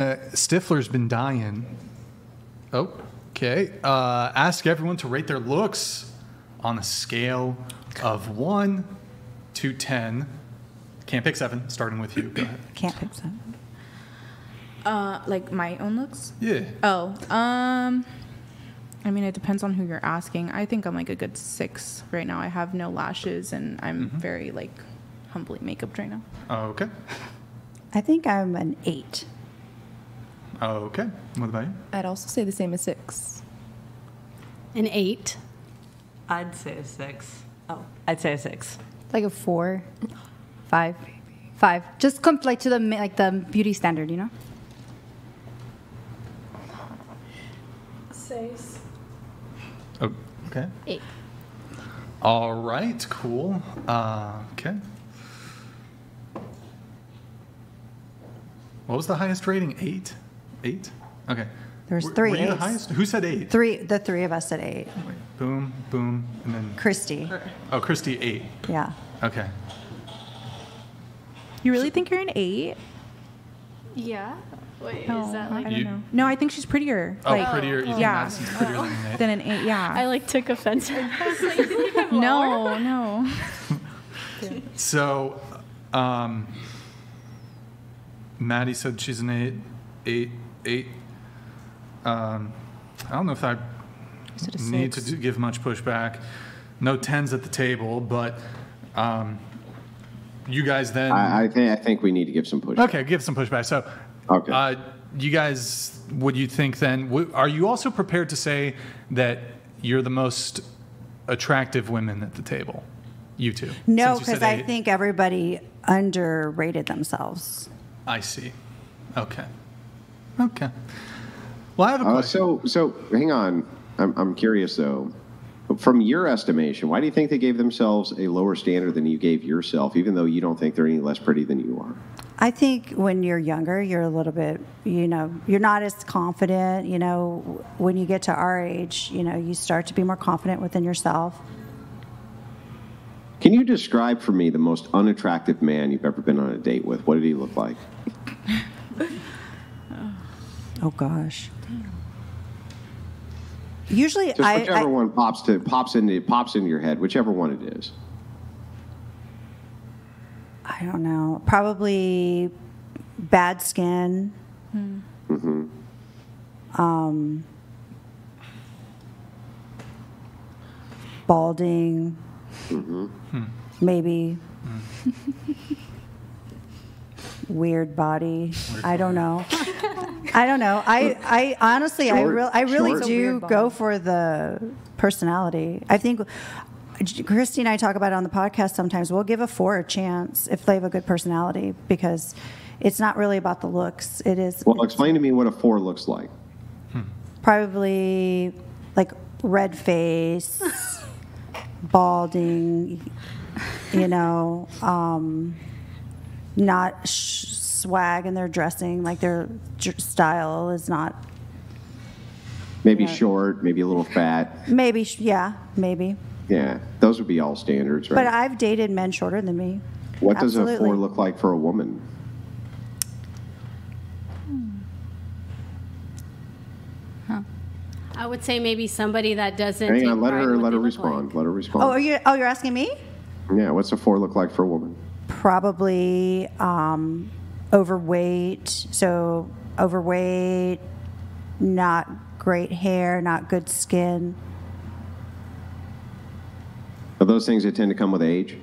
Stifler's been dying. Okay. Ask everyone to rate their looks on a scale of 1 to 10. Can't pick 7, starting with you. Go ahead. Can't pick 7. Like my own looks? Yeah. Oh, I mean, it depends on who you're asking. I think I'm like a good 6 right now. I have no lashes, and I'm very like humbly makeuped right now. Okay. I think I'm an 8. Okay. What about you? I'd also say the same as 6. An 8. I'd say a 6. Oh, I'd say a 6. Like a 4, 5, 5. Just come like to the beauty standard, you know. 6. Oh, okay. 8. All right. Cool. Okay. What was the highest rating? 8? 8? Okay. There's 3 Were you the 8s. highest? Who said 8? 3. The 3 of us said 8. Wait, boom, boom, and then Christy. Oh, Christy 8. Yeah. Okay. You really think you're an 8? Yeah. Wait, No, is that I like... don't know. No, I think she's prettier. Oh, Like, prettier. You think yeah. Madison's prettier than an 8? Than an 8, yeah. I like took offense. I was like, is it even lower? No. So, Maddie said she's an 8. I don't know if I said a need 6. to give much pushback. No 10s at the table, but you guys then... I think we need to give some pushback. Okay, give some pushback. So, Okay. You guys, what do you think then? Are you also prepared to say that you're the most attractive women at the table? You two? No, Since you because said I 8. think everybody underrated themselves. I see. Okay. Well, I have a question. So hang on. I'm curious though. From your estimation, why do you think they gave themselves a lower standard than you gave yourself, even though you don't think they're any less pretty than you are? I think when you're younger, you're a little bit, you're not as confident. When you get to our age, you start to be more confident within yourself. Can you describe for me the most unattractive man you've ever been on a date with? What did he look like? Oh gosh. Usually, Just whichever one pops into your head, whichever one it is. I don't know. Probably bad skin. Mm-hmm. Balding. Mm-hmm. Maybe. Weird body. I don't know. I honestly, I really short. do go for the personality. I think Christy and I talk about it on the podcast sometimes. We'll give a 4 a chance if they have a good personality, because it's not really about the looks. It is. Well, explain to me what a 4 looks like. Probably like red face, balding, not swag in their dressing, like their style is not. Maybe short, maybe a little fat. Maybe, maybe. Yeah, those would be all standards, right? But I've dated men shorter than me. What Absolutely. does a 4 look like for a woman? I would say maybe somebody that doesn't. Hang take on, let pride in her what they look respond. like. Let her respond. Oh, you're asking me? Yeah, what's a 4 look like for a woman? Probably overweight. So overweight, not great hair, not good skin. Are those things that tend to come with age?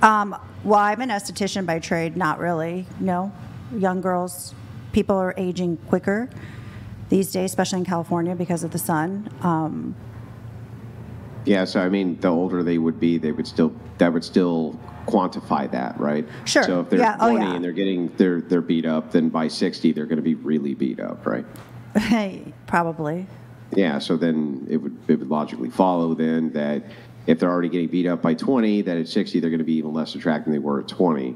Well, I'm an esthetician by trade. Not really. No. Young girls, people are aging quicker these days, especially in California because of the sun. Yeah, so I mean, the older they would be, that would still quantify that, right? Sure. So if they're Yeah. 20 Oh, yeah. and they're beat up, then by 60 they're going to be really beat up, right? Probably. Yeah, so then it would logically follow then that if they're already getting beat up by 20, that at 60 they're going to be even less attractive than they were at 20.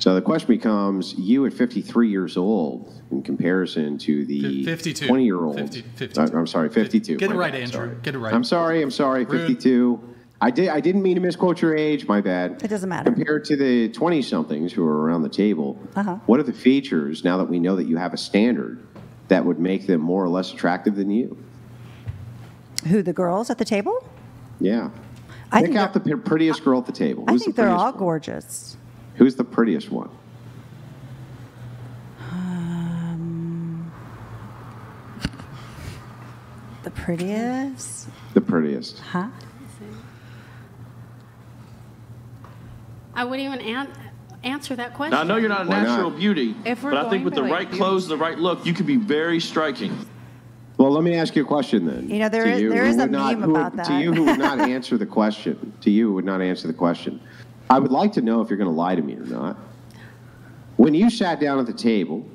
So the question becomes, you at 53 years old, in comparison to the 20-year-old. 52. I'm sorry, 52. Get it My right, bad, Andrew. sorry. Get it right. I'm sorry, Rude. 52. I didn't mean to misquote your age. My bad. It doesn't matter. Compared to the 20-somethings who are around the table, what are the features, now that we know that you have a standard, that would make them more or less attractive than you? Who, the girls at the table? Yeah. I Pick think out the prettiest girl at the table. I Who's think the they're prettiest all one? gorgeous. Who's the prettiest one? The prettiest? The prettiest. Huh? I wouldn't even answer that question. Now, I know you're not a Why natural not? beauty, If we're but I think going with by, the like, right beauty clothes, the right look, you could be very striking. Well, let me ask you a question then. You know, there To is- you, there who is a would not- meme who would- about that. To you who would not answer the question. To you who would not answer the question. I would like to know if you're going to lie to me or not. When you sat down at the table,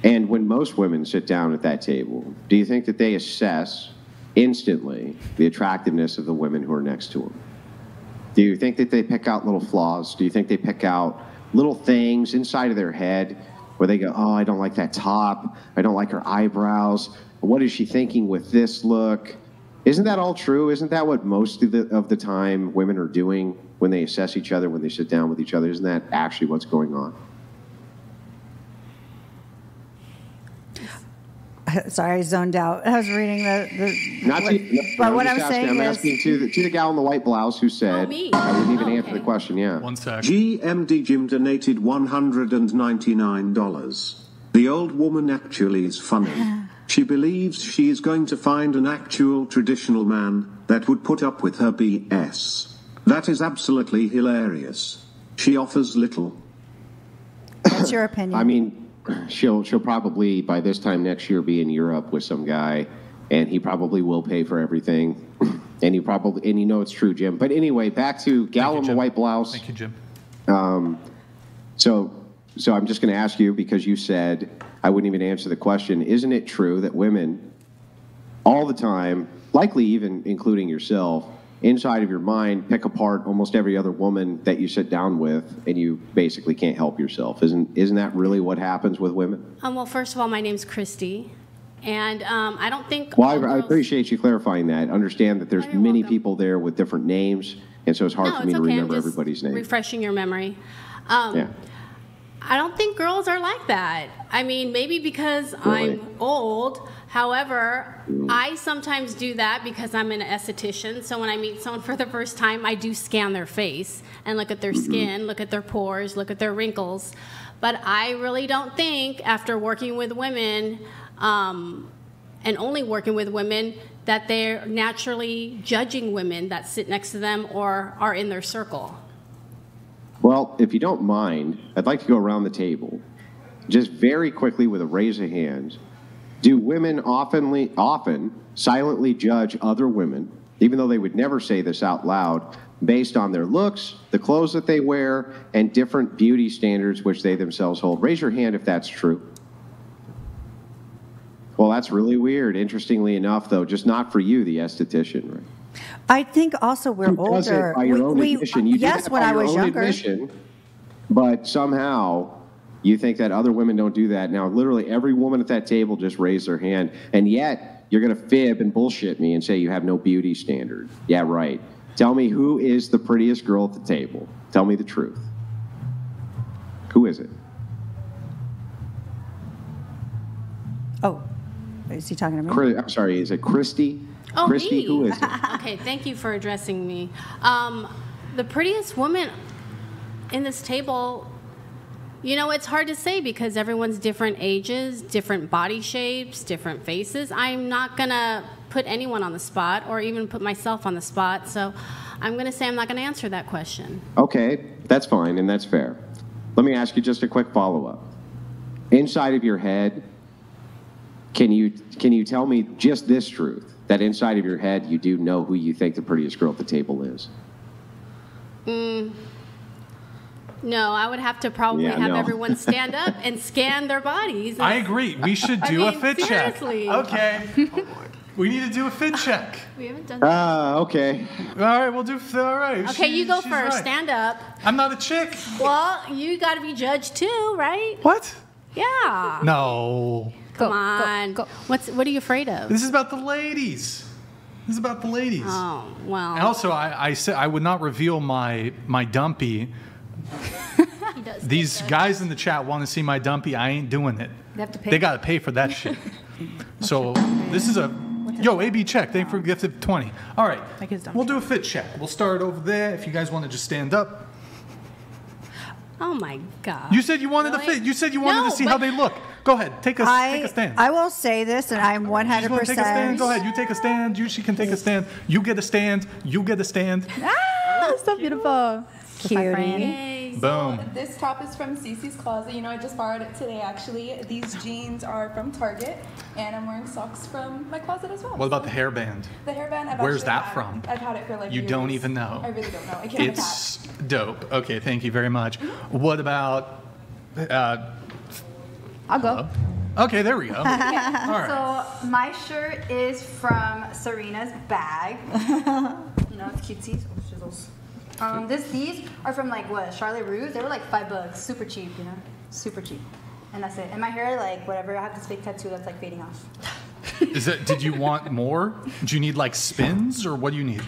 and when most women sit down at that table, do you think that they assess instantly the attractiveness of the women who are next to them? Do you think that they pick out little flaws? Do you think they pick out little things inside of their head where they go, oh, I don't like that top. I don't like her eyebrows. What is she thinking with this look? Isn't that all true? Isn't that what most of the time women are doing when they assess each other, when they sit down with each other? Isn't that actually what's going on? Sorry, I zoned out. I was reading Not to, no, but what I'm just saying I'm is, asking to the gal in the white blouse who said, me. I wouldn't even Oh, answer the okay. question, yeah. One sec. GMD Jim donated $199. The old woman actually is funny. She believes she is going to find an actual traditional man that would put up with her BS. That is absolutely hilarious. She offers little. what's your opinion? I mean, she'll probably by this time next year be in Europe with some guy, and he probably will pay for everything, and you know it's true, Jim. But anyway, back to gal in the Jim. white blouse. Thank you, Jim. So I'm just going to ask you, because you said I wouldn't even answer the question. Isn't it true that women all the time, likely even including yourself, inside of your mind, pick apart almost every other woman that you sit down with, and you basically can't help yourself? Isn't that really what happens with women? Well, first of all, my name's Christy, and I don't think. Well, all I girls- appreciate you clarifying that. Understand that there's You're many welcome. people there with different names, and so it's hard No, for me it's to okay. remember I'm just everybody's name. refreshing your memory. Yeah. I don't think girls are like that. I mean, maybe because Really? I'm old. However, I sometimes do that because I'm an esthetician. So when I meet someone for the first time, I do scan their face and look at their skin, look at their pores, look at their wrinkles. But I really don't think, after working with women, and only working with women, that they're naturally judging women that sit next to them or are in their circle. Well, if you don't mind, I'd like to go around the table, just very quickly with a raise of hands. Do women often silently judge other women, even though they would never say this out loud, based on their looks, the clothes that they wear, and different beauty standards which they themselves hold? Raise your hand if that's true. Well, that's really weird. Interestingly enough, though, just not for you, the esthetician, right? I think also we're Who does it older. by your own admission? You do yes, that when by I your was own younger. admission, but somehow you think that other women don't do that. Now, literally every woman at that table just raised their hand, and yet you're going to fib and bullshit me and say you have no beauty standard. Yeah, right. Tell me, who is the prettiest girl at the table? Tell me the truth. Who is it? Oh, is he talking to me? I'm sorry, is it Christy? Oh, Christy, me. who is it? Okay, thank you for addressing me. The prettiest woman in this table, you know, it's hard to say because everyone's different ages, different body shapes, different faces. I'm not going to put anyone on the spot or even put myself on the spot, so I'm going to say I'm not going to answer that question. Okay, that's fine, and that's fair. Let me ask you just a quick follow-up. Inside of your head, can you tell me just this truth, that inside of your head you do know who you think the prettiest girl at the table is? No, I would have to probably Yeah, have no. everyone stand up and scan their bodies. I agree. We should do a mean, fit seriously. check. Okay. We need to do a fit check. We haven't done that. Okay. All right, we'll do. All right. Okay, you go she's first. right. Stand up. I'm not a chick. Well, you got to be judged too, right? What? Yeah. No. Come on. Go. What are you afraid of? This is about the ladies. This is about the ladies. Oh, well. And also, I said I would not reveal my dumpy. He does These guys in the chat want to see my dumpy. I ain't doing it. They have to pay. They got to pay for that shit. So this is a AB check. Thank you for gifted 20. All right, Like his dumpy. we'll do a fit check. We'll start over there. If you guys want to just stand up. Oh my God. You said you wanted to Really? fit. You said you wanted No, to see how but- they look. Go ahead, take a stand. I will say this, and I'm 100%. You want to take a stand? Go ahead. You take a stand. She can take a stand. You get a stand. You get a stand. Ah, so beautiful. Cutie. Boom. This top is from Cece's Closet. You know, I just borrowed it today, actually. These jeans are from Target, and I'm wearing socks from my closet as well. What about the hairband? The hairband? Where's that from? I've had it for like You years. don't even know. I really don't know. I can't It's dope. Okay, thank you very much. What about? I'll go. Okay, there we go. All right. So my shirt is from Serena's bag. You know, it's cutesy. These are from like what? Charlotte Russe. They were like $5. Super cheap, you know, super cheap. And that's it. And my hair, like whatever. I have this fake tattoo that's like fading off. Did you want more? Do you need like spins or what do you need?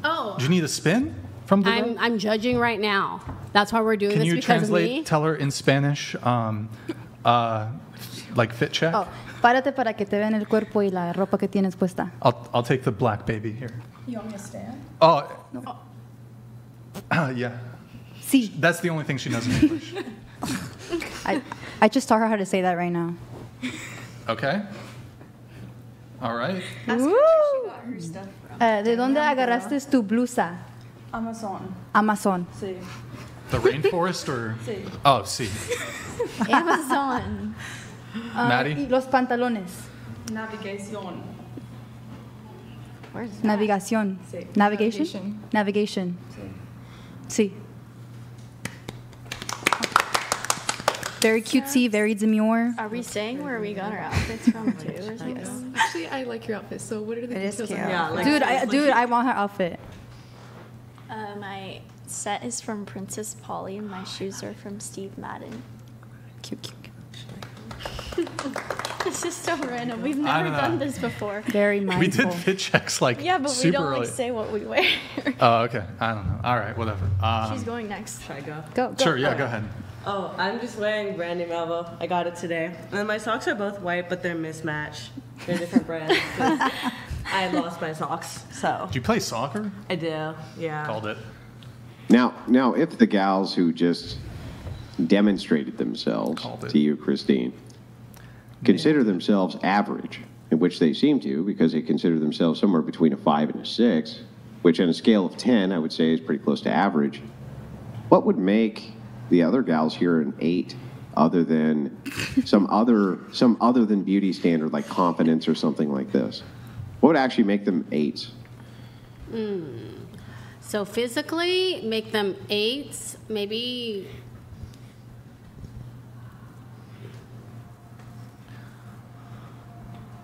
Oh. Do you need a spin from the? I'm judging right now. That's why we're doing Can this you because translate? of me. Tell her in Spanish. Like fit check. Oh, párate para que te vean el cuerpo y la ropa que tienes puesta. I'll take the black baby here. You want me to stand? Oh. Yeah. Sí. That's the only thing she knows in English. I just taught her how to say that right now. Okay. All right. Woo! ¿De dónde agarraste tu blusa? Amazon. Amazon. Sí. The rainforest or? Sí. Oh, see. Amazon. Maddie? Y los pantalones. Navigación. Navigación. Sí. Navigation? Navigation. Sí. Very cutesy, very demure. Are we saying where we got our outfits from too or something? Actually, I like your outfit. So what are the details on Yeah, like, Dude, I want her outfit. My set is from Princess Polly and my shoes are from Steve Madden. Cute. This is so random. We've I never don't know. done this before. Very mindful. We did fit checks like Yeah, but we super don't early. like say what we wear. Oh, okay. I don't know. All right, whatever. She's going next. Should I go? Go. Sure, yeah, go ahead. Oh, I'm just wearing Brandy Melville. I got it today. And then my socks are both white, but they're mismatched. They're different brands. 'Cause I lost my socks, so. Do you play soccer? I do, yeah. Called it. Now, if the gals who just demonstrated themselves Called it. to you, Christine, consider themselves average, in which they seem to, because they consider themselves somewhere between a 5 and a 6, which on a scale of 10, I would say is pretty close to average. What would make the other gals here an 8, other than some other than beauty standard like confidence or something like this? What would actually make them 8s? So physically, make them 8s, maybe.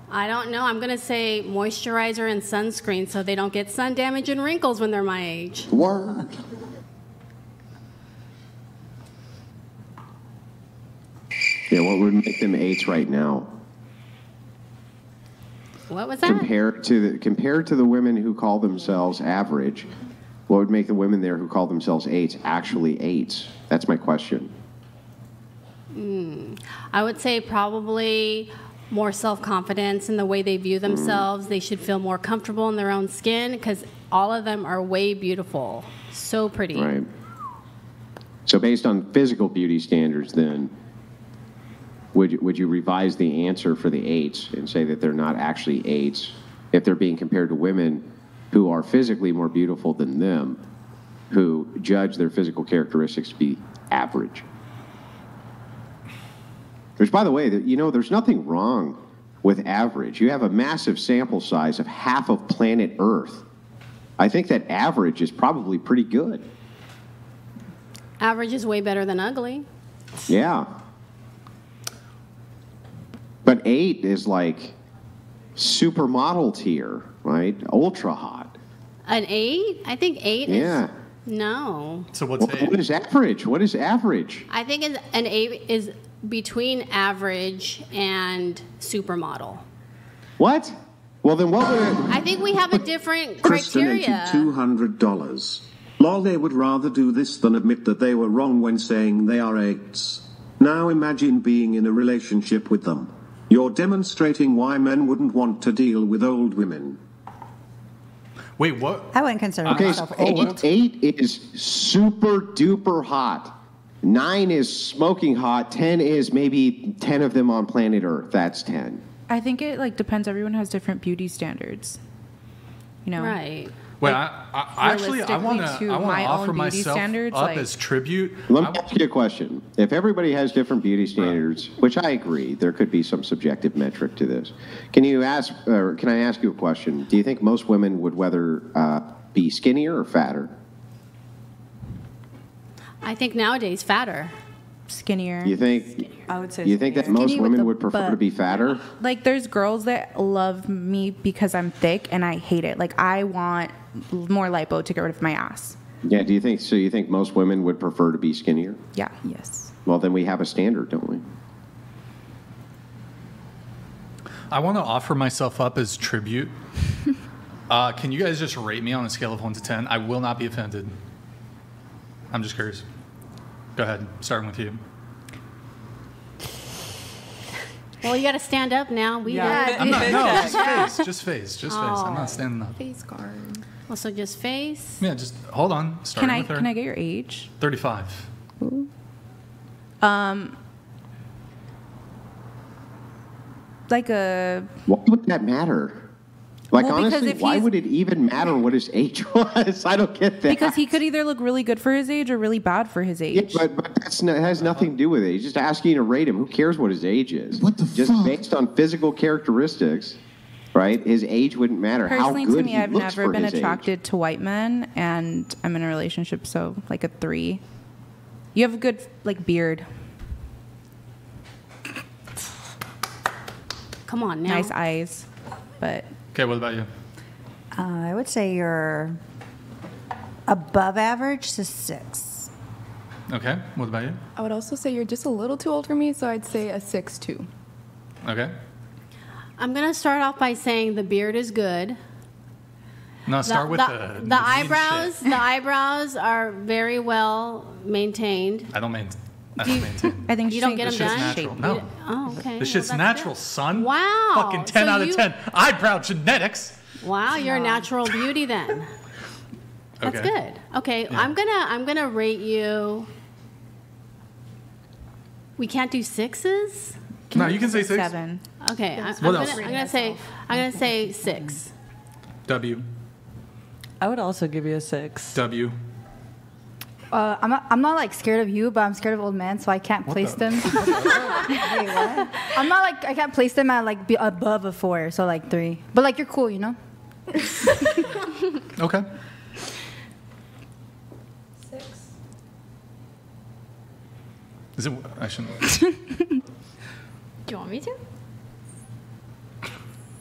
I don't know. I'm going to say moisturizer and sunscreen so they don't get sun damage and wrinkles when they're my age. Word. Yeah, what would make them 8s right now? What was that? Compared to the women who call themselves average, what would make the women there who call themselves 8s actually 8s? That's my question. I would say probably more self-confidence in the way they view themselves. They should feel more comfortable in their own skin because all of them are way beautiful. So pretty. Right. So based on physical beauty standards, then, would you revise the answer for the 8s and say that they're not actually 8s if they're being compared to women who are physically more beautiful than them, who judge their physical characteristics to be average? Which, by the way, there's nothing wrong with average. You have a massive sample size of half of planet Earth. I think that average is probably pretty good. Average is way better than ugly. Yeah. But 8 is like supermodel tier, right? Ultra hot. An 8? I think 8 Yeah. is... No. So what's What is average? What is average? I think an 8 is between average and supermodel. What? Well, then what would it... I think we have a different Kristen criteria. $200. Lol, they would rather do this than admit that they were wrong when saying they are 8s. Now imagine being in a relationship with them. You're demonstrating why men wouldn't want to deal with old women. Wait, what? I wouldn't consider Okay, myself so old. 8 is super duper hot. 9 is smoking hot. 10 is maybe 10 of them on planet Earth. That's 10. I think it like depends. Everyone has different beauty standards. You know. Right. Wait, Like, I want realistically, to to my offer own beauty myself standards, up like- as tribute. Let me ask you a question. If everybody has different beauty standards, which I agree, there could be some subjective metric to this. Can I ask you a question? Do you think most women would rather be skinnier or fatter? I think nowadays fatter. Skinnier. You think? I would say You think that most Skinny with women the would prefer to butt. be fatter? Like there's girls that love me because I'm thick and I hate it. Like I want more lipo to get rid of my ass. Yeah. Do you think? So you think most women would prefer to be skinnier? Yeah. Yes. Well, then we have a standard, don't we? I want to offer myself up as tribute. Can you guys just rate me on a scale of 1 to 10? I will not be offended. I'm just curious. Go ahead, starting with you. Well, you got to stand up now. We I'm not, no, just face. I'm not standing up. Face guard. Well, so just face. Yeah, just hold on. Starting with her. Can I get your age? 35. Like a Why would that matter? Like, Well, because honestly, if why he's- would it even matter what his age was? I don't get that. because he could either look really good for his age or really bad for his Yeah, age. but it has nothing to do with it. He's just asking you to rate him. Who cares what his age is? What the Just fuck? based on physical characteristics, right? His age wouldn't matter. Personally, How good to me, he I've looks never for been his age. attracted to white men, and I'm in a relationship, so like a 3. You have a good like beard, Come on now. nice eyes, but Okay, what about you? I would say you're above average to 6. Okay, what about you? I would also say you're just a little too old for me, so I'd say a 6'2". Okay. I'm going to start off by saying the beard is good. No, start with the the eyebrows. The eyebrows are very well maintained. I don't maintain. I think You don't get This them shit's done. natural. You No. don't- Oh, okay. This shit's Well, that's natural, good. son. Wow. Fucking 10 So out of you- 10. Eyebrow genetics. Wow, you're a natural beauty then. That's Okay. good. Okay, Yeah. I'm gonna rate you. We can't do 6s. No, you can say 6. 7. Okay, What else? I'm gonna say 6. W. I would also give you a 6. W. I'm not like scared of you, but I'm scared of old men, so I can't place them. I'm not like I can't place them at like above a 4, so like 3. But like you're cool, you know. Okay. 6. Is it? I shouldn't. Do you want me to?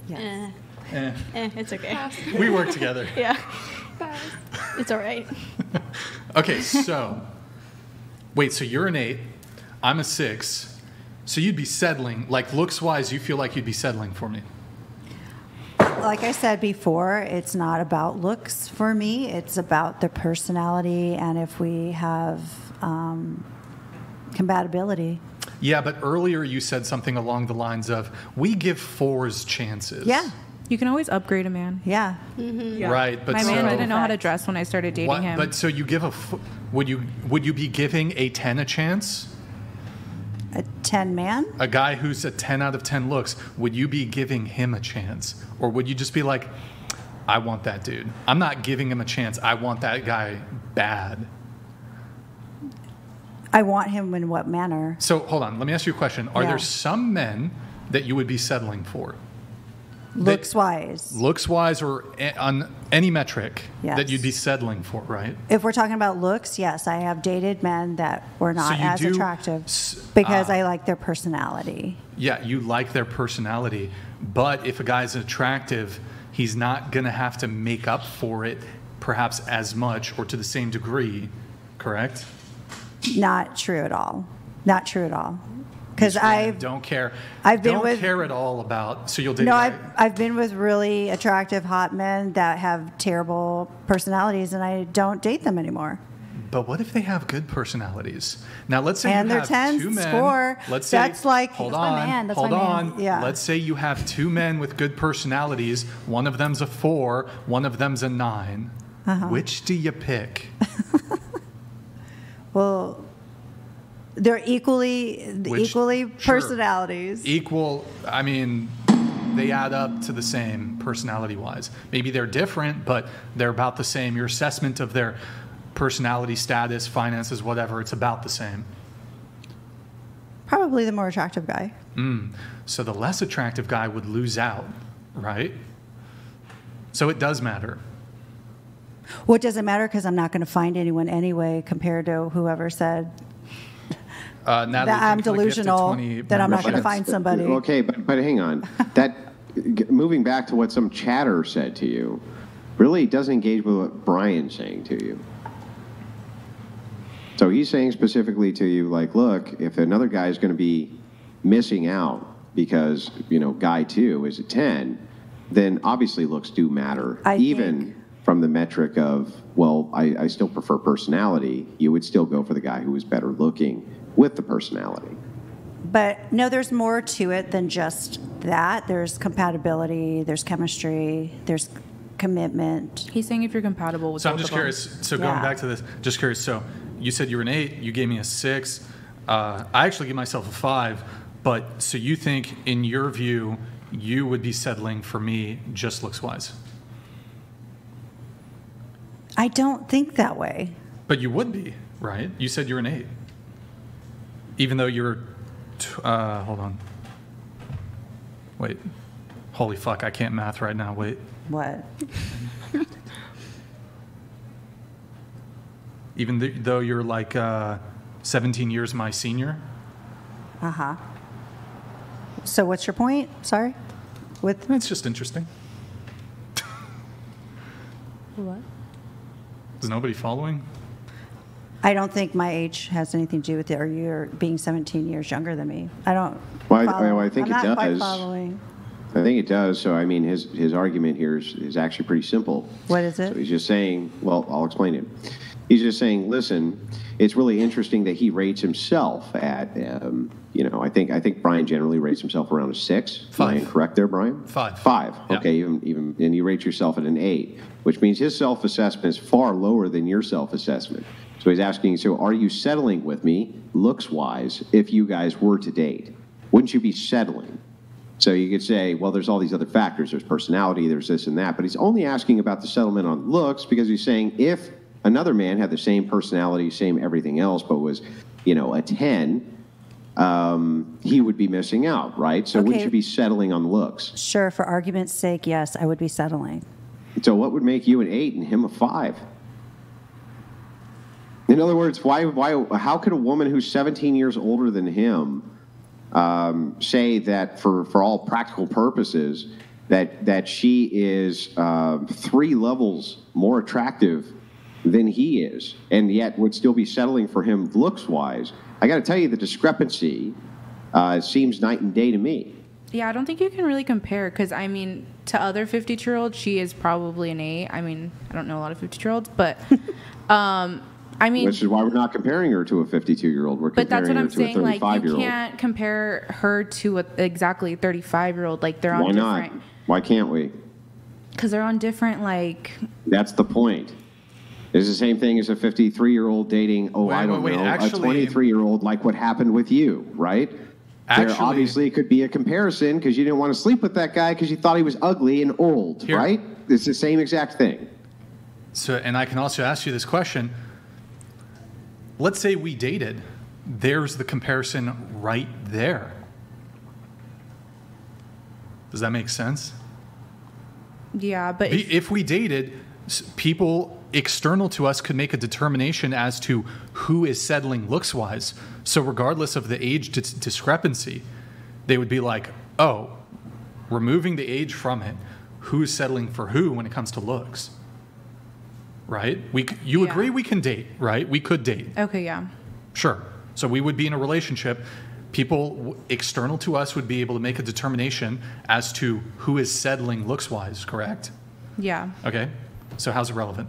Yes. It's okay. We work together. Yeah. It's all right. Okay, so wait, so you're an 8, I'm a 6, so you'd be settling, like looks wise, you feel like you'd be settling for me. Like I said before, it's not about looks for me. It's about the personality and if we have compatibility. Yeah, but earlier you said something along the lines of, we give 4s chances. Yeah. You can always upgrade a man. Yeah. Right, but My so, man didn't know how to dress when I started dating what, him. but so you give would you be giving a 10 a chance? A 10 man? A guy who's a 10 out of 10 looks, would you be giving him a chance? Or would you just be like, I want that dude. I'm not giving him a chance. I want that guy bad. I want him in what manner? So hold on, let me ask you a question. Are Yeah. there some men that you would be settling for? Looks wise. Looks wise or on any metric Yes. that you'd be settling for, right? If we're talking about looks, yes, I have dated men that were not you as do attractive because I like their personality. Yeah, you like their personality, but if a guy's attractive, he's not going to have to make up for it perhaps as much or to the same degree, correct? Not true at all. Not true at all. Because I don't care. I've been don't with- care at all about. So you'll date. No, a guy- I've been with really attractive hot men that have terrible personalities, and I don't date them anymore. But what if they have good personalities? Now, let's say And you they're have 10 two men. score. Let's say, That's like- hold That's my on, man. That's hold my on. man. Yeah. Let's say you have two men with good personalities. One of them's a 4, one of them's a 9. Which do you pick? Well, they're equally Sure. personalities. Equal. I mean, they add up to the same personality-wise. Maybe they're different, but they're about the same. Your assessment of their personality, status, finances, whatever, it's about the same. Probably the more attractive guy. So the less attractive guy would lose out, right? So it does matter. Well, it doesn't matter because I'm not going to find anyone anyway compared to whoever said Natalie, that I'm thanks for the gift of delusional, 20 that I'm not going to memberships. find somebody. Okay, but hang on. That moving back to what some chatter said to you, really doesn't engage with what Brian's saying to you. So he's saying specifically to you, like, look, if another guy is going to be missing out because, guy 2 is a 10, then obviously looks do matter. I Even think- from the metric of, well, I still prefer personality, you would still go for the guy who is better looking with the personality. But no, there's more to it than just that. There's compatibility, there's chemistry, there's commitment. He's saying if you're compatible with So I'm both just of them. curious. So going Yeah. back to this, just curious. So you said you were an 8. You gave me a 6. I actually give myself a 5. But so you think, in your view, you would be settling for me just looks wise? I don't think that way. But you would be, right? You said you're an 8. Even though you're, hold on. Wait. Holy fuck, I can't math right now. Wait. What? Even though you're like 17 years my senior? Uh-huh. So what's your point? Sorry? With It's just interesting. What? Is nobody following? I don't think my age has anything to do with it, or you're being 17 years younger than me. I don't. Well, follow. I think I'm it not quite does. following. I think it does. So, I mean, his argument here is actually pretty simple. What is it? So he's just saying, well, I'll explain it. He's just saying, listen, it's really interesting that he rates himself at, I think Brian generally rates himself around a 6. Am I 5. incorrect there, Brian? 5. 5. Yeah. Okay, even and you rate yourself at an 8, which means his self-assessment is far lower than your self-assessment. So he's asking, so are you settling with me, looks-wise, if you guys were to date? Wouldn't you be settling? So you could say, well, there's all these other factors. There's personality, there's this and that. But he's only asking about the settlement on looks because he's saying if another man had the same personality, same everything else, but was, a 10, he would be missing out, right? So wouldn't Okay. you be settling on looks? Sure, for argument's sake, yes, I would be settling. So what would make you an 8 and him a 5? In other words, how could a woman who's 17 years older than him say that for all practical purposes that she is 3 levels more attractive than he is, and yet would still be settling for him looks-wise? I got to tell you, the discrepancy seems night and day to me. Yeah, I don't think you can really compare because, to other 52-year-olds, she is probably an 8. I don't know a lot of 52-year-olds, but, Which is why we're not comparing her to a 52-year-old. We're but that's comparing what her I'm to a saying. Like, you 35-year-old. can't compare her to exactly a 35-year-old. Like, they're on Why not? different. Why can't we? Because they're on different, like. That's the point. It's the same thing as a 53-year-old dating, Wait, I don't wait, know, actually- a 23-year-old, like what happened with you, right? There Actually- obviously could be a comparison because you didn't want to sleep with that guy because you thought he was ugly and old, Here. right? It's the same exact thing. So, and I can also ask you this question. Let's say we dated. There's the comparison right there. Does that make sense? Yeah, but If we dated, people external to us could make a determination as to who is settling looks-wise. So regardless of the age discrepancy, they would be like, oh, removing the age from it, who's settling for who when it comes to looks? Right? You agree we can date, right? We could date. okay, yeah. Sure. So we would be in a relationship. people external to us would be able to make a determination as to who is settling looks-wise, correct? Yeah. Okay. So how's it relevant?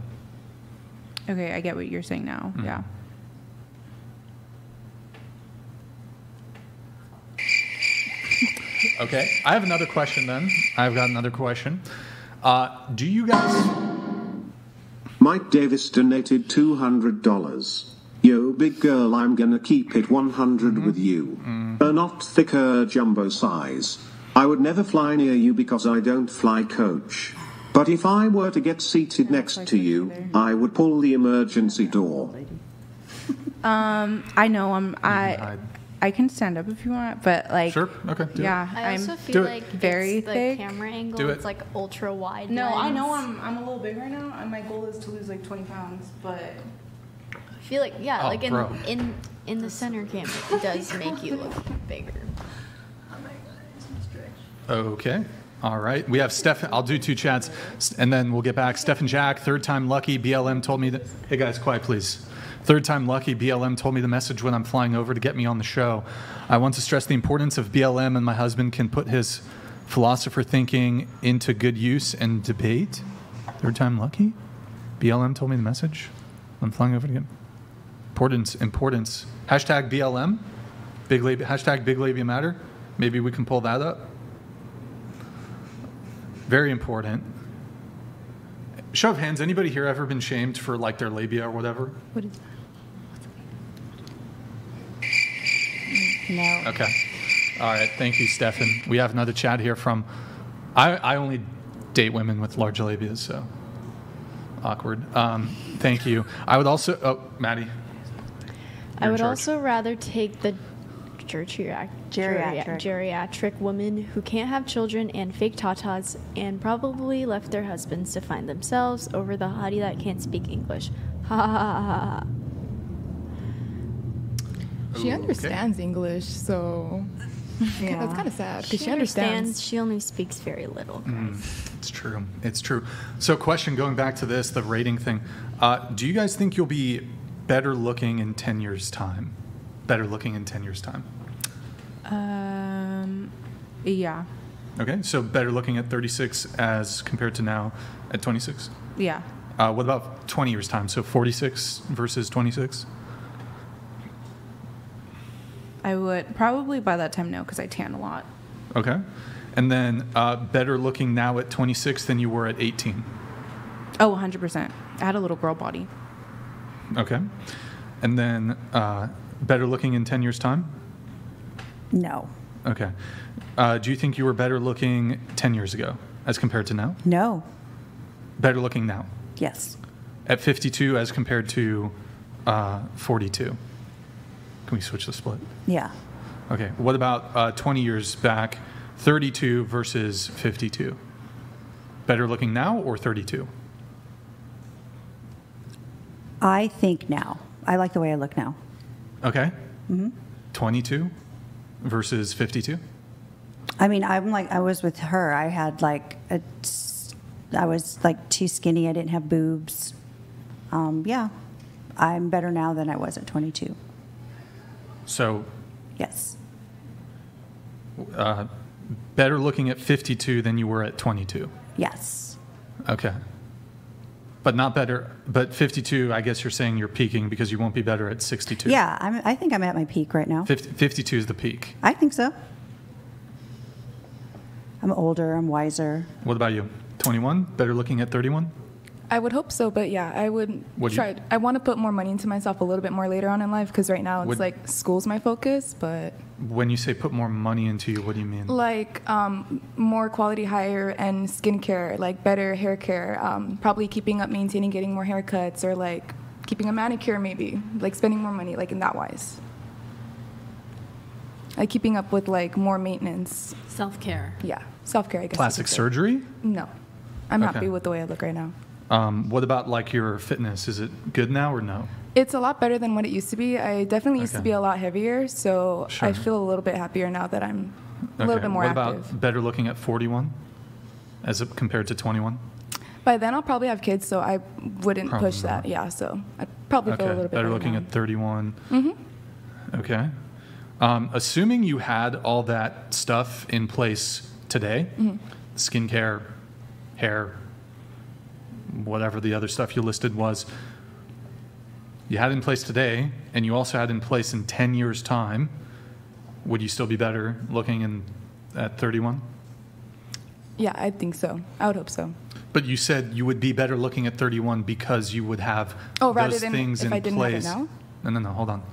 Okay, I get what you're saying now. Yeah. Okay. I have another question then. I've got another question. Do you guys... Mike Davis donated $200. Yo, big girl, I'm gonna keep it 100 with you. Not thicker jumbo size. I would never fly near you because I don't fly coach. But if I were to get seated next to you, I would pull the emergency door. I know I can stand up if you want, but like Sure. Okay. Do yeah, it. I also feel like very it's the thick. camera angle. Do it. It's like ultra wide. No, lens. I know I'm a little big right now, and my goal is to lose like 20 pounds, but I feel like Oh, like bro. in the center camera, it does make you look bigger. Okay. All right. We have Steph. I'll do 2 chats, and then we'll get back. Steph and Jack, third time lucky. BLM told me that. Hey, guys, quiet, please. Third time lucky. BLM told me the message when I'm flying over to get me on the show. I want to stress the importance of BLM, and my husband can put his philosopher thinking into good use and debate. Third time lucky. BLM told me the message. I'm flying over to get importance. Hashtag BLM. Hashtag Big Labia Matter. Maybe we can pull that up. Very important. Show of hands, anybody here ever been shamed for like their labia or whatever? what is No. Okay. All right. Thank you, Stefan. We have another chat here from, I only date women with large labias, so awkward. Thank you. I would also, Maddie. I would also rather take the Geriatric. geriatric women who can't have children and fake tatas and probably left their husbands to find themselves over the hottie that can't speak English. Ha ha ha ha ha. She understands English, so Yeah. that's kind of sad because She she understands. She only speaks very little. Guys. It's true. It's true. So question, going back to this, the rating thing. Do you guys think you'll be better looking in 10 years' time? Better looking in 10 years' time? yeah. Okay, so better looking at 36 as compared to now at 26? Yeah. What about 20 years' time? So 46 versus 26? I would probably by that time no, because I tan a lot. Okay. And then better looking now at 26 than you were at 18? Oh, 100%. I had a little girl body. Okay. And then better looking in 10 years' time? No. Okay. Do you think you were better looking 10 years ago as compared to now? No. Better looking now? Yes. At 52 as compared to 42? Can we switch the split? Yeah. Okay. What about 20 years back, 32 versus 52? Better looking now or 32? I think now. I like the way I look now. Okay. Mm-hmm. 22 versus 52? I mean, I was with her. I had I was like too skinny. I didn't have boobs. Yeah. I'm better now than I was at 22. So Yes. better looking at 52 than you were at 22? Yes. Okay. But not better, but 52, I guess you're saying you're peaking because you won't be better at 62. Yeah, I think I'm at my peak right now. 52 is the peak. I think so. I'm older. I'm wiser. What about you? 21? Better looking at 31? I would hope so, but yeah, I would try. I want to put more money into myself a little bit more later on in life because right now it's like school's my focus, but When you say put more money into you, what do you mean? like more quality higher end skincare, like better hair care, probably keeping up, maintaining, getting more haircuts, or like keeping a manicure maybe, like spending more money, like in that wise. Like keeping up with like more maintenance. Self-care. Yeah, self-care, I guess. Plastic surgery? No. I'm Okay. happy with the way I look right now. What about like your fitness? Is it good now or no? It's a lot better than what it used to be. I definitely used to Okay. be a lot heavier, so Sure. I feel a little bit happier now that I'm a little bit more What active. about better looking at 41 compared to 21? By then, I'll probably have kids, so I wouldn't Probably push that. not. Yeah, so I'd probably feel a little bit Better better looking now. at 31. Mm-hmm. Okay. Assuming you had all that stuff in place today, skincare, hair, whatever the other stuff you listed was, you had in place today, and you also had in place in 10 years' time, would you still be better looking at 31? Yeah, I think so. I would hope so. But you said you would be better looking at 31 because you would have rather those than things if in I didn't place. have it now? No, hold on.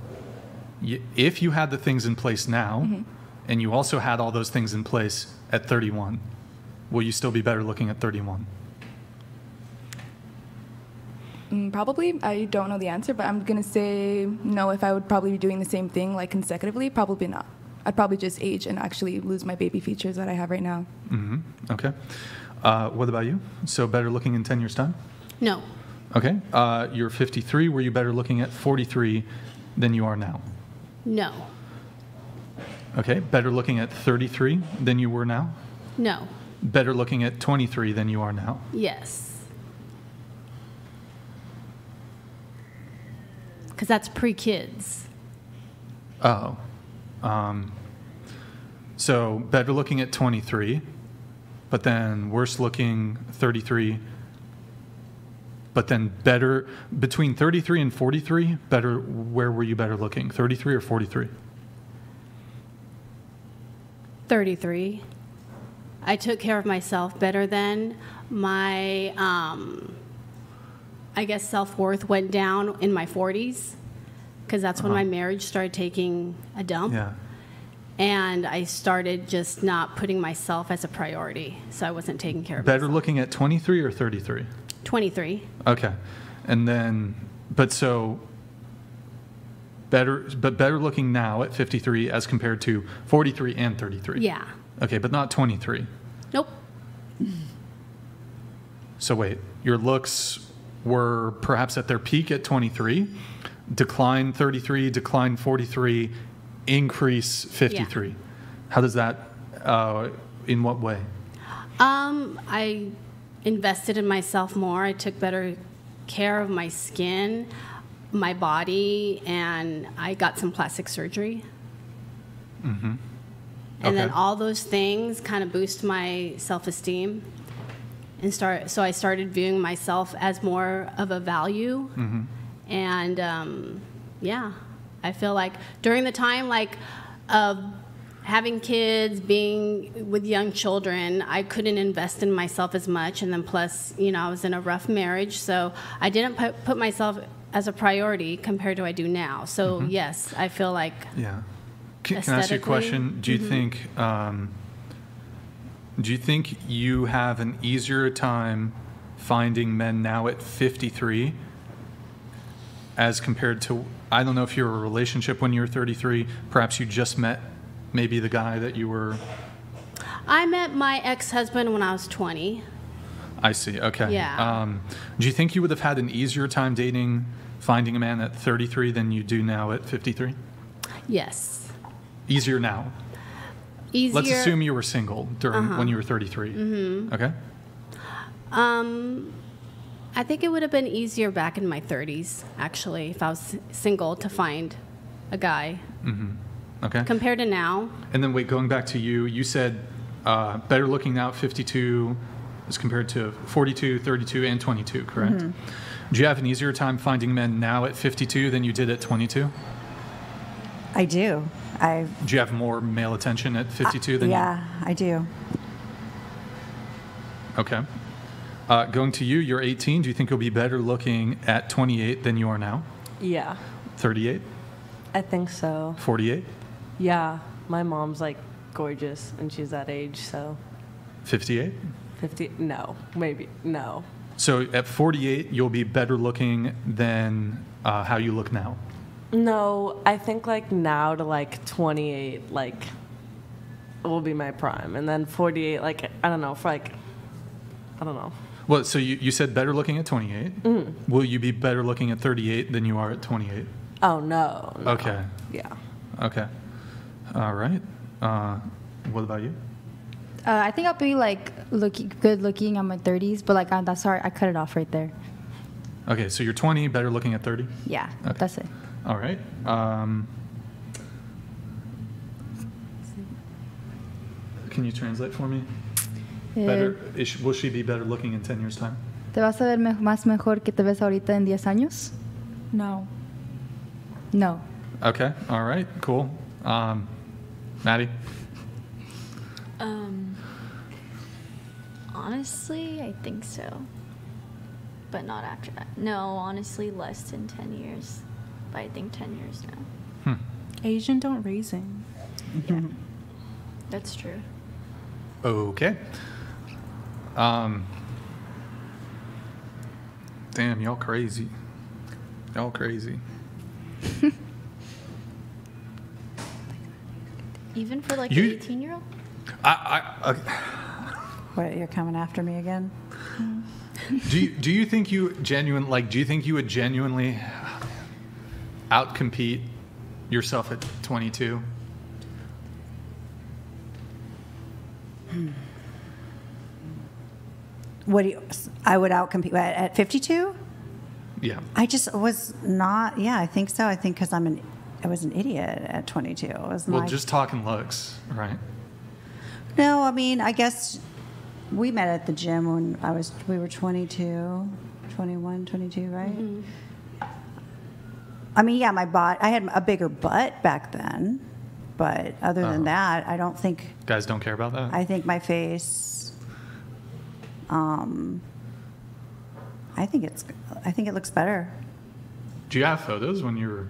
If you had the things in place now, and you also had all those things in place at 31, will you still be better looking at 31? Probably. I don't know the answer, but I'm going to say no. If I would probably be doing the same thing like consecutively, probably not. I'd probably just age and actually lose my baby features that I have right now. Okay. What about you? So better looking in 10 years' time? No. Okay. You're 53. Were you better looking at 43 than you are now? No. Okay. Better looking at 33 than you were now? No. Better looking at 23 than you are now? Yes. Because that's pre-kids. Oh. So better looking at 23, but then worse looking 33, but then better between 33 and 43, better, where were you better looking, 33 or 43? 33. I took care of myself better then. My, I guess, self-worth went down in my 40s because that's when my marriage started taking a dump. Yeah. And I started just not putting myself as a priority, so I wasn't taking care of Better myself. looking at 23 or 33? 23. Okay. And then, but better looking now at 53 as compared to 43 and 33? Yeah. Okay, but not 23? Nope. So wait, your looks were perhaps at their peak at 23, decline 33, decline 43, increase 53. Yeah. How does that, in what way? I invested in myself more. I took better care of my skin, my body, and I got some plastic surgery. And then all those things kind of boost my self-esteem. So I started viewing myself as more of a value. And yeah, I feel like during the time of having kids, being with young children, I couldn't invest in myself as much. And then plus, I was in a rough marriage, so I didn't put myself as a priority compared to what I do now. So yes, I feel like Can I ask you a question? Do you think you have an easier time finding men now at 53 as compared to, I don't know if you're in a relationship when you were 33, perhaps you just met maybe the guy that you were... I met my ex-husband when I was 20. I see, okay. Yeah. Do you think you would have had an easier time finding a man at 33 than you do now at 53? Yes. Easier now? Easier. Let's assume you were single when you were 33. Okay. I think it would have been easier back in my 30s, actually, if I was single, to find a guy. Okay. Compared to now. And then wait, going back to you said better looking now at 52 as compared to 42, 32, and 22, correct? Do you have an easier time finding men now at 52 than you did at 22? I do. Do you have more male attention at 52 than Yeah, I do. Okay. Going to you, you're 18. Do you think you'll be better looking at 28 than you are now? Yeah. 38? I think so. 48? Yeah. My mom's gorgeous and she's that age, so. 58? 50? No. Maybe. No. So at 48, you'll be better looking than how you look now? No, I think now to 28 will be my prime, and then 48 I don't know I don't know. Well, so you said better looking at 28. Will you be better looking at 38 than you are at 28? Oh no. Okay. Yeah. Okay. All right. What about you? I think I'll be good looking in my 30s, but that's sorry, I cut it off right there. Okay, so you're 20, better looking at 30? Yeah, Okay. that's it. All right. Can you translate for me? Better, will she be better looking in 10 years' time? ¿Te vas a ver más mejor que te ves ahorita en 10 años? No. No. Okay. All right. Cool. Maddie? Honestly, I think so. But not after that. No, honestly, less than 10 years. But I think 10 years now. Asian don't raisin. Yeah. That's true. Okay. Damn, y'all crazy. Y'all crazy. Even for like You- an 18-year-old? What, you're coming after me again? Do you think you would genuinely outcompete yourself at 22? I would outcompete at 52? Yeah. I just was not. Yeah, I think so. I think because I was an idiot at 22. It was Well, just talking looks, right? No, I mean, I guess we met at the gym when we were 22, 21, 22, right? Mm-hmm. I mean, yeah, I had a bigger butt back then, but other than that, I don't think. Guys don't care about that? I think my face. I think it looks better. Do you have photos when you were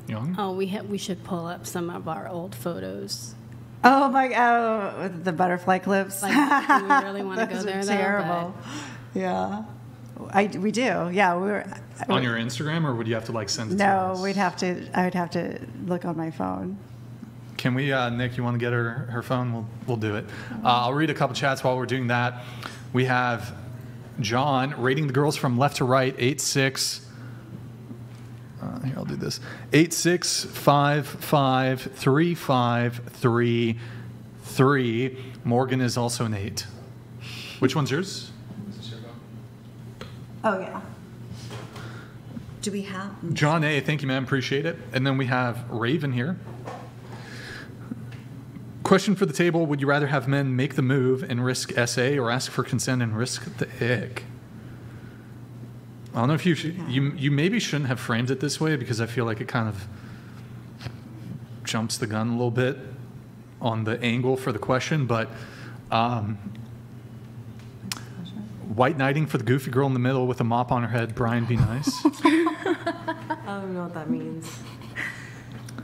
young? Oh, we should pull up some of our old photos. Oh my god, with the butterfly clips. Like, do we really want to go Those are there? terrible. Yeah, we do. Yeah, we were On your Instagram, or would you have to send it to No, us? I would have to look on my phone. Can we, Nick, you want to get her phone? We'll do it. I'll read a couple chats while we're doing that. We have John rating the girls from left to right, 8'6". Here, I'll do this. 8'6", 5'5", 3'5", 3'3". Morgan is also an 8. Which one's yours? Oh yeah. Do we have? John A, thank you, man. Appreciate it. And then we have Raven here. Question for the table: would you rather have men make the move and risk SA, or ask for consent and risk the ick? I don't know if you maybe shouldn't have framed it this way, because I feel like it kind of jumps the gun a little bit on the angle for the question. But white knighting for the goofy girl in the middle with a mop on her head. Brian, be nice. I don't know what that means.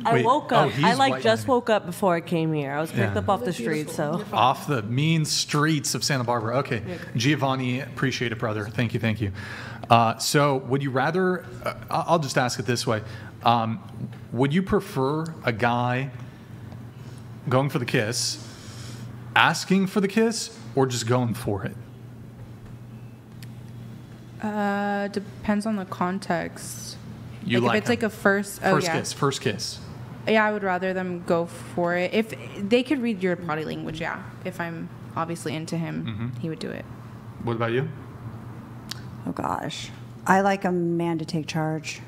I Wait, woke up. I white just woke up before I came here. I was picked Yeah. up off the street, so. Off the mean streets of Santa Barbara. Okay. Giovanni, appreciate it, brother. Thank you, thank you. So would you rather, I'll just ask it this way. Would you prefer a guy going for the kiss, asking for the kiss, or just going for it? Depends on the context. You if it's him. like a first kiss. Yeah, I would rather them go for it. If they could read your body language, yeah. If I'm obviously into him, he would do it. What about you? Oh gosh, I like a man to take charge.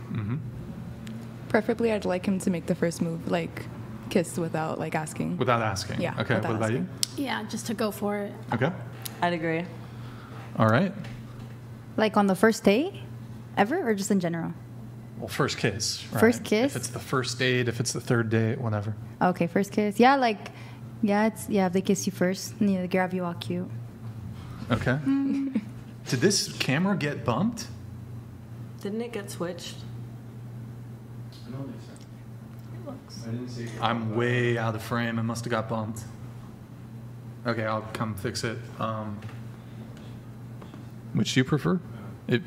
Preferably, I'd like him to make the first move, like kiss without asking. Without asking. Yeah. Okay. without What about asking. you? Yeah, just to go for it. Okay. I'd agree. All right. Like on the first date, ever, or just in general? Well, first kiss. Right? First kiss? If it's the first date, if it's the third date, whatever. Okay, first kiss. Yeah, if they kiss you first, and they grab you all cute. Okay. Did this camera get bumped? Didn't it get switched? I'm way out of frame. It must have got bumped. Okay, I'll come fix it. Which do you prefer?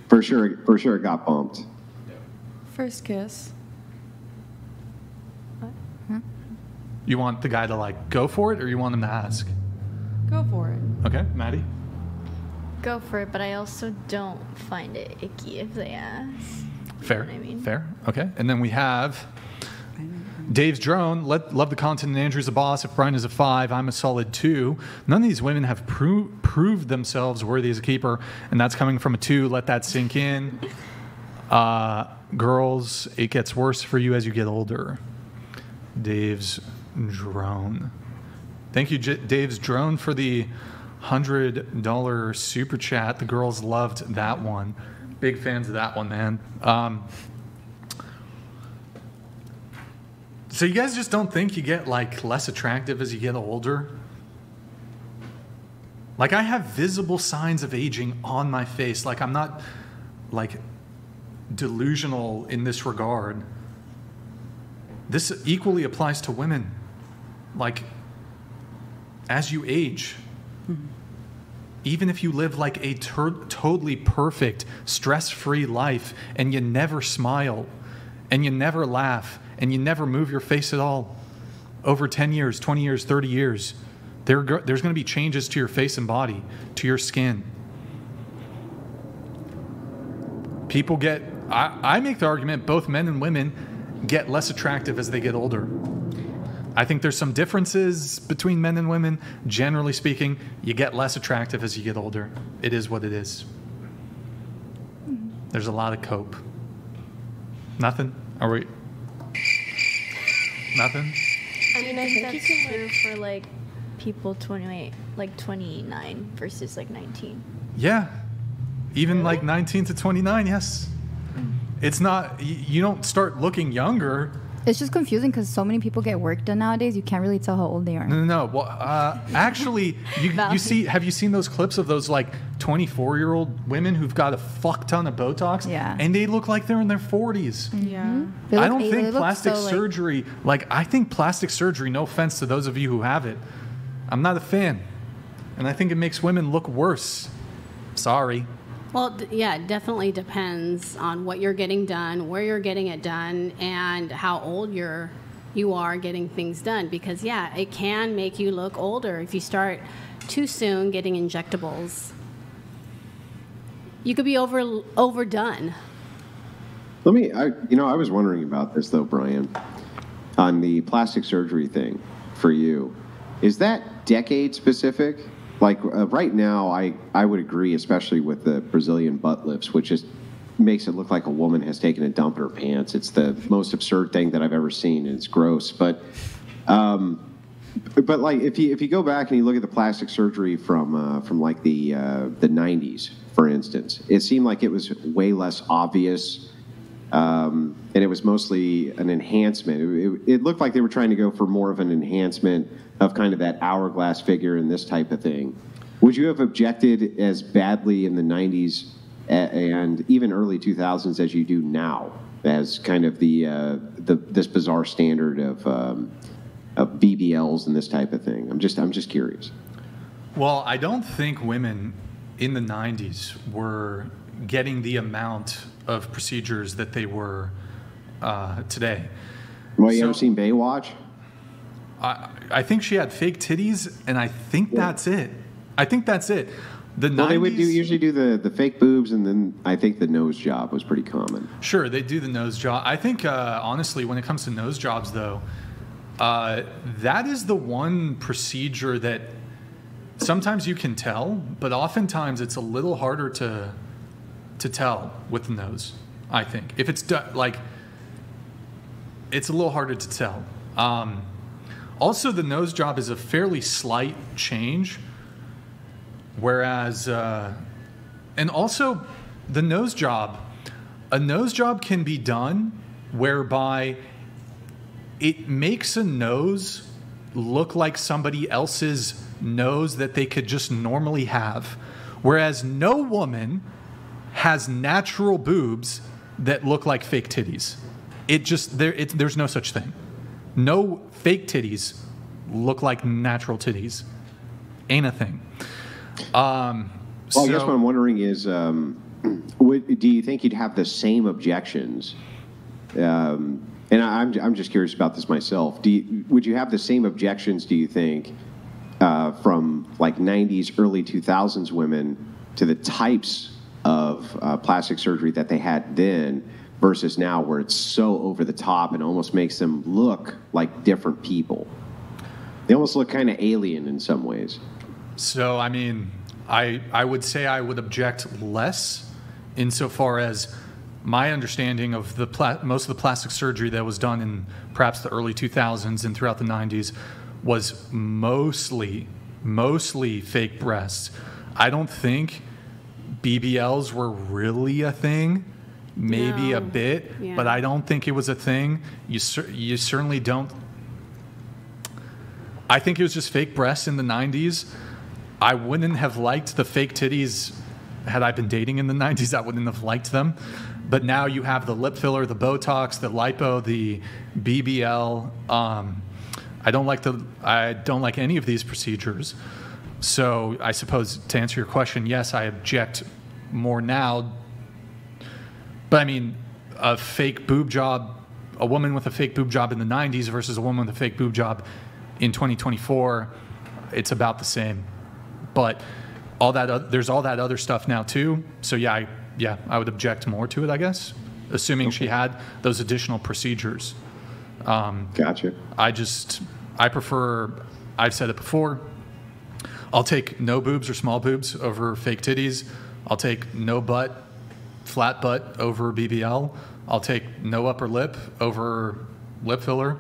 For sure it got bumped. First kiss. You want the guy to go for it, or you want him to ask? Go for it. Okay, Maddie? Go for it, but I also don't find it icky if they ask. Fair. You know what I mean? Fair. Okay. And then we have Dave's drone. Love the content, and Andrew's a boss. If Brian is a 5, I'm a solid 2. None of these women have proved themselves worthy as a keeper, and that's coming from a 2. Let that sink in. Girls, it gets worse for you as you get older. Dave's drone. Thank you, Dave's Drone, for the $100 super chat. The girls loved that one. Big fans of that one, man. So you guys just don't think you get like less attractive as you get older? Like, I have visible signs of aging on my face. Like, I'm not like delusional in this regard. This equally applies to women. Like, as you age, even if you live like a totally perfect, stress-free life and you never smile and you never laugh and you never move your face at all, over 10 years, 20 years, 30 years, there's going to be changes to your face and body, to your skin. People get, I make the argument, both men and women get less attractive as they get older. I think there's some differences between men and women. Generally speaking, you get less attractive as you get older. It is what it is. There's a lot of cope. Nothing? Are we? Nothing? I mean, I think that's true for like people 28, like 29 versus like 19. Yeah. Even like 19 to 29, yes. It's not, you don't start looking younger. It's just confusing because so many people get work done nowadays. You can't really tell how old they are. No. Well, actually, you see. Have you seen those clips of those like 24-year-old women who've got a fuck ton of Botox? Yeah. And they look like they're in their 40s. Yeah. I don't think plastic surgery. I think plastic surgery. No offense to those of you who have it, I'm not a fan, and I think it makes women look worse. Sorry. Well, yeah, it definitely depends on what you're getting done, where you're getting it done, and how old you are getting things done. Because, yeah, it can make you look older if you start too soon getting injectables. You could be overdone. I was wondering about this, though, Brian, on the plastic surgery thing for you. Is that decade specific? Like right now, I would agree, especially with the Brazilian butt lifts, which just makes it look like a woman has taken a dump in her pants. It's the most absurd thing that I've ever seen, and it's gross. But like if you go back and you look at the plastic surgery from like the 90s, for instance, it seemed like it was way less obvious, and it was mostly an enhancement. It looked like they were trying to go for more of an enhancement of kind of that hourglass figure and this type of thing. Would you have objected as badly in the 90s and even early 2000s as you do now, as kind of this bizarre standard of BBLs and this type of thing? I'm just curious. Well, I don't think women in the 90s were getting the amount of procedures that they were today. Well, you ever seen Baywatch? I think she had fake titties, and I think that's it. The 90s, they would usually do the fake boobs, and then I think the nose job was pretty common. Sure, they do the nose job. I think, honestly, when it comes to nose jobs, though, that is the one procedure that sometimes you can tell, but oftentimes it's a little harder to tell with the nose, I think. If it's it's a little harder to tell. Also, the nose job is a fairly slight change, whereas, and also the nose job, a nose job can be done whereby it makes a nose look like somebody else's nose that they could just normally have, whereas no woman has natural boobs that look like fake titties. There's no such thing. No fake titties look like natural titties. Ain't a thing. I guess what I'm wondering is, do you think you'd have the same objections? And I'm just curious about this myself. Would you have the same objections, do you think, from like 90s, early 2000s women to the types of plastic surgery that they had then versus now, where it's so over the top and almost makes them look like different people? They almost look kind of alien in some ways. So, I mean, I would say I would object less insofar as my understanding of most of the plastic surgery that was done in perhaps the early 2000s and throughout the 90s was mostly fake breasts. I don't think BBLs were really a thing. Maybe a bit, Yeah. but I don't think it was a thing. You certainly don't. I think it was just fake breasts in the 90s. I wouldn't have liked the fake titties had I been dating in the 90s. I wouldn't have liked them. But now you have the lip filler, the Botox, the lipo, the BBL. I don't like any of these procedures. So I suppose to answer your question, yes, I object more now. But I mean, a fake boob job, a woman with a fake boob job in the 90s versus a woman with a fake boob job in 2024, it's about the same. But there's all that other stuff now too. So I would object more to it, I guess, assuming she had those additional procedures. Gotcha. I prefer, I've said it before, I'll take no boobs or small boobs over fake titties. I'll take no butt, flat butt over BBL. I'll take no upper lip over lip filler.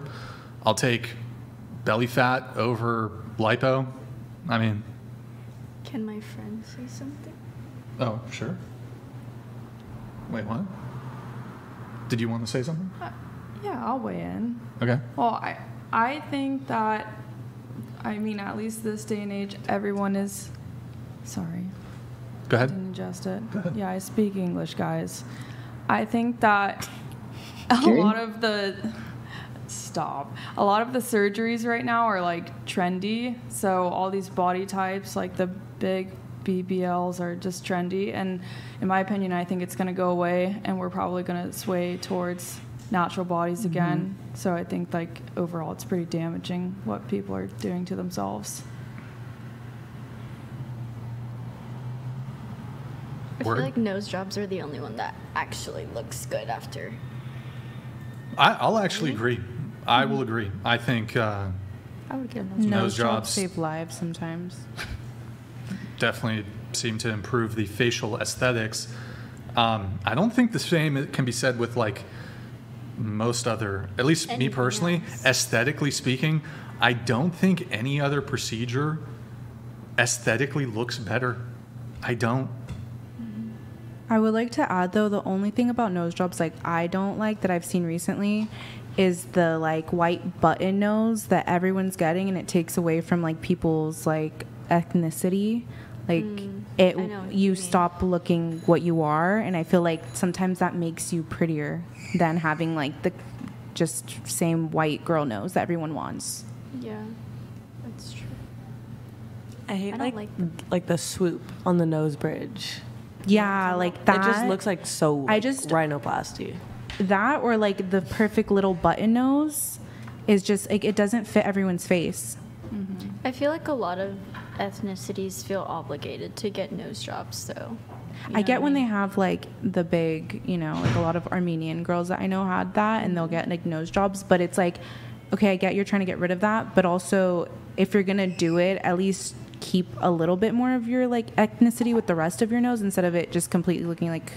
I'll take belly fat over lipo. I mean. Can my friend say something? Oh, sure. Wait, what? Did you want to say something? Yeah, I'll weigh in. Okay. Well, I think that, I mean, at least this day and age, everyone is. Sorry. Go ahead. Didn't adjust it. Yeah, I speak English, guys. I think that a lot of the surgeries right now are like trendy. So all these body types, like the big BBLs, are just trendy. And in my opinion, I think it's going to go away, and we're probably going to sway towards natural bodies again. So I think like overall, it's pretty damaging what people are doing to themselves. I feel like nose jobs are the only one that actually looks good after. I'll actually agree. I will agree. I think I would get nose jobs save lives sometimes. Definitely seem to improve the facial aesthetics. I don't think the same can be said with like most other, at least me personally, aesthetically speaking. I don't think any other procedure aesthetically looks better. I don't. I would like to add, though, the only thing about nose jobs like I don't like that I've seen recently is the like white button nose that everyone's getting, and it takes away from like people's like ethnicity. Like you stop looking what you are, and I feel like sometimes that makes you prettier than having like the just same white girl nose that everyone wants. Yeah, that's true. I hate like the swoop on the nose bridge. Yeah, like that. It just looks like rhinoplasty. That or like the perfect little button nose is just like it doesn't fit everyone's face. Mm-hmm. I feel like a lot of ethnicities feel obligated to get nose jobs, so. I get when they have like the big, like a lot of Armenian girls that I know had that, and they'll get like nose jobs, but it's like, okay, I get you're trying to get rid of that, but also if you're gonna do it, at least keep a little bit more of your like ethnicity with the rest of your nose instead of it just completely looking like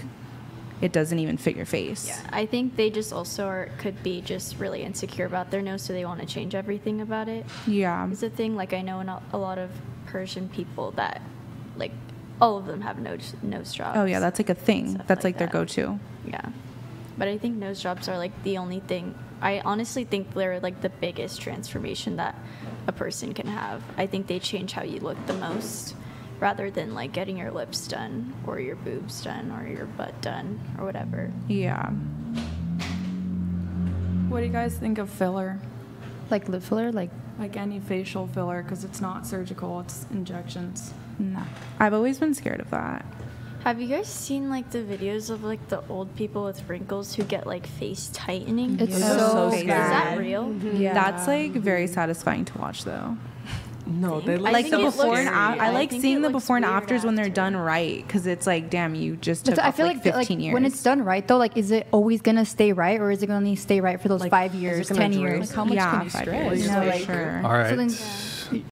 it doesn't even fit your face. Yeah, I think they just also could be just really insecure about their nose, so they want to change everything about it. Yeah. It's a thing, like I know in a lot of Persian people that like all of them have nose jobs. Oh yeah, that's like a thing. That's like their go-to. Yeah. But I think nose jobs are like the only thing. I honestly think they're like the biggest transformation that a person can have. I think they change how you look the most, rather than like getting your lips done or your boobs done or your butt done or whatever. Yeah. What do you guys think of filler? Like lip filler? Like any facial filler, because it's not surgical, it's injections. No. I've always been scared of that. Have you guys seen like the videos of like the old people with wrinkles who get like face tightening? It's so scary. Is that real? Mm-hmm. Yeah. That's like very satisfying to watch though. No, they like the before and after. I like seeing the before and afters after. when they're done right, because it's like, damn, you just took I off feel like 15 years. When it's done right though, like is it always gonna stay right, or is it gonna stay right for those 5 years, 10 years? Like how much can you stretch? You know, like, All right. So then,